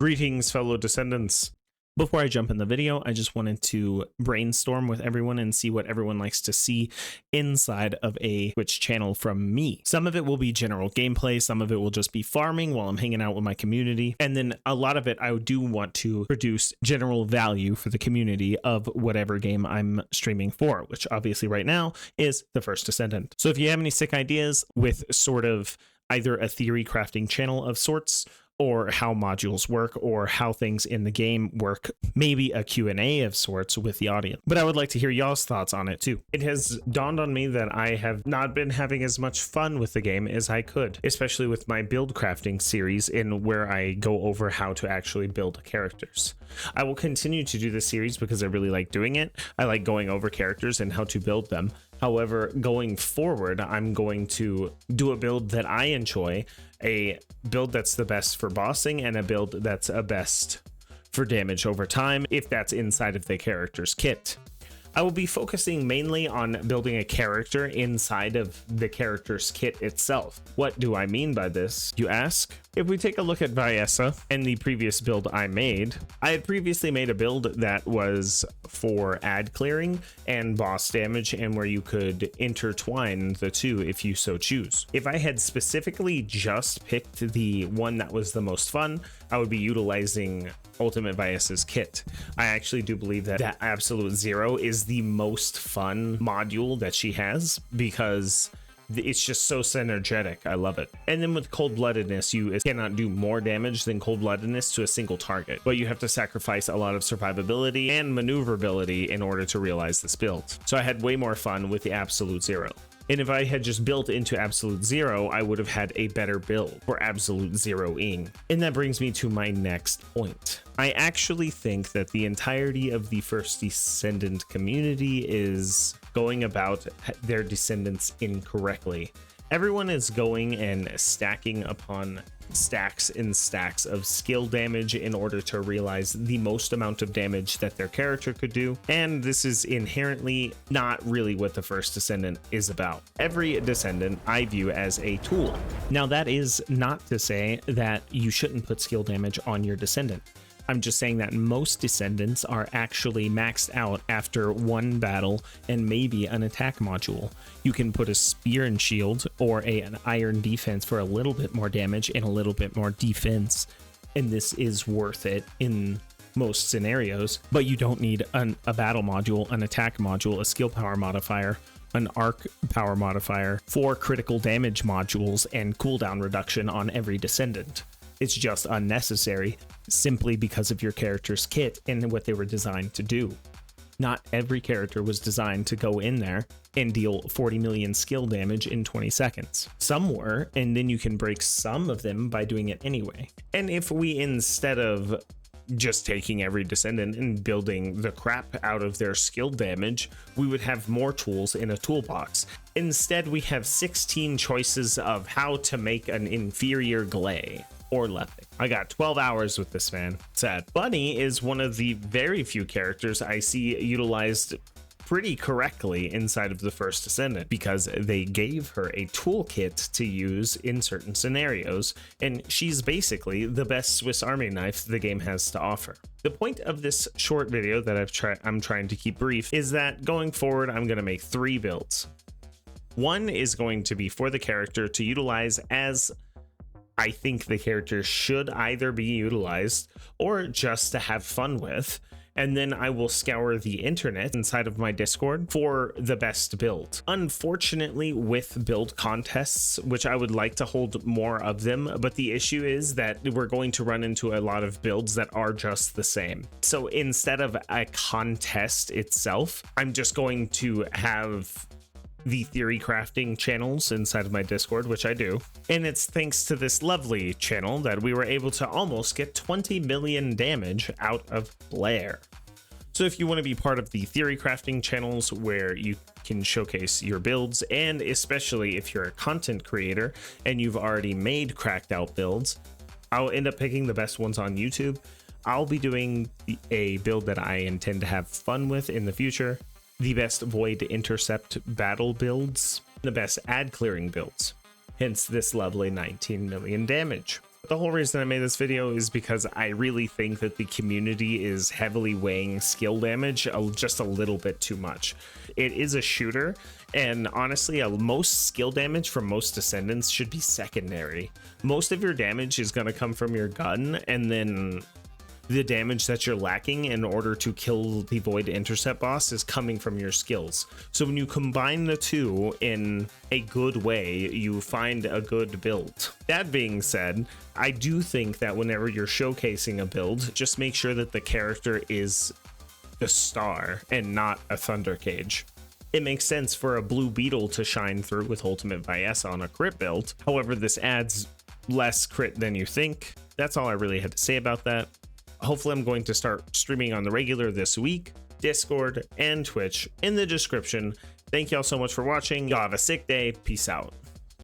Greetings, fellow descendants. Before I jump in the video, I just wanted to brainstorm with everyone and see what everyone likes to see inside of a Twitch channel from me. Some of it will be general gameplay, some of it will just be farming while I'm hanging out with my community, and then a lot of it I do want to produce general value for the community of whatever game I'm streaming for, which obviously right now is the First Descendant. So if you have any sick ideas with sort of either a theory crafting channel of sorts, or how modules work, or how things in the game work, maybe a Q&A of sorts with the audience. But I would like to hear y'all's thoughts on it too. It has dawned on me that I have not been having as much fun with the game as I could, especially with my build crafting series in where I go over how to actually build characters. I will continue to do this series because I really like doing it. I like going over characters and how to build them. However, going forward, I'm going to do a build that I enjoy, a build that's the best for bossing, and a build that's a best for damage over time, if that's inside of the character's kit. I will be focusing mainly on building a character inside of the character's kit itself. What do I mean by this, you ask? If we take a look at Viessa and the previous build I made, I had previously made a build that was for ad clearing and boss damage, and where you could intertwine the two if you so choose. If I had specifically just picked the one that was the most fun, I would be utilizing Ultimate Viessa's kit. I actually do believe that Absolute Zero is the most fun module that she has because it's just so synergetic. I love it. And then with cold-bloodedness, you cannot do more damage than cold-bloodedness to a single target, but you have to sacrifice a lot of survivability and maneuverability in order to realize this build. So I had way more fun with the Absolute Zero. And if I had just built into Absolute Zero, I would have had a better build for Absolute Zeroing. And that brings me to my next point. I actually think that the entirety of the First Descendant community is going about their descendants incorrectly. Everyone is going and stacking upon stacks and stacks of skill damage in order to realize the most amount of damage that their character could do, and this is inherently not really what the First Descendant is about. Every descendant I view as a tool. Now, that is not to say that you shouldn't put skill damage on your descendant. I'm just saying that most descendants are actually maxed out after one battle and maybe an attack module. You can put a spear and shield or an iron defense for a little bit more damage and a little bit more defense, and this is worth it in most scenarios. But you don't need a battle module, an attack module, a skill power modifier, an arc power modifier, 4 critical damage modules, and cooldown reduction on every descendant. It's just unnecessary simply because of your character's kit and what they were designed to do. Not every character was designed to go in there and deal 40 million skill damage in 20 seconds. Some were, and then you can break some of them by doing it anyway. And if we, instead of just taking every descendant and building the crap out of their skill damage, we would have more tools in a toolbox. Instead, we have 16 choices of how to make an inferior glay or leopard. I got 12 hours with this, man. Sad. Bunny is one of the very few characters I see utilized pretty correctly inside of the First Descendant, because they gave her a toolkit to use in certain scenarios, and she's basically the best Swiss Army knife the game has to offer. The point of this short video that I'm trying to keep brief is that going forward, I'm going to make 3 builds. One is going to be for the character to utilize as I think the character should either be utilized or just to have fun with. And then I will scour the internet inside of my Discord for the best build. Unfortunately, with build contests, which I would like to hold more of them, but the issue is that we're going to run into a lot of builds that are just the same. So instead of a contest itself, I'm just going to have the theory crafting channels inside of my Discord, which I do, and it's thanks to this lovely channel that we were able to almost get 20 million damage out of Blair. So if you want to be part of the theory crafting channels where you can showcase your builds, and especially if you're a content creator and you've already made cracked out builds, I'll end up picking the best ones on YouTube. I'll be doing a build that I intend to have fun with in the future, the best void intercept battle builds, the best ad clearing builds, hence this lovely 19 million damage. The whole reason I made this video is because I really think that the community is heavily weighing skill damage just a little bit too much. It is a shooter, and honestly, most skill damage from most Descendants should be secondary. Most of your damage is going to come from your gun, and then the damage that you're lacking in order to kill the Void Intercept boss is coming from your skills. So when you combine the two in a good way, you find a good build. That being said, I do think that whenever you're showcasing a build, just make sure that the character is the star and not a Thunder Cage. It makes sense for a Blue Beetle to shine through with Ultimate Vyessa on a crit build. However, this adds less crit than you think. That's all I really had to say about that. Hopefully I'm going to start streaming on the regular this week. Discord and Twitch in the description. Thank y'all so much for watching. Y'all have a sick day. Peace out.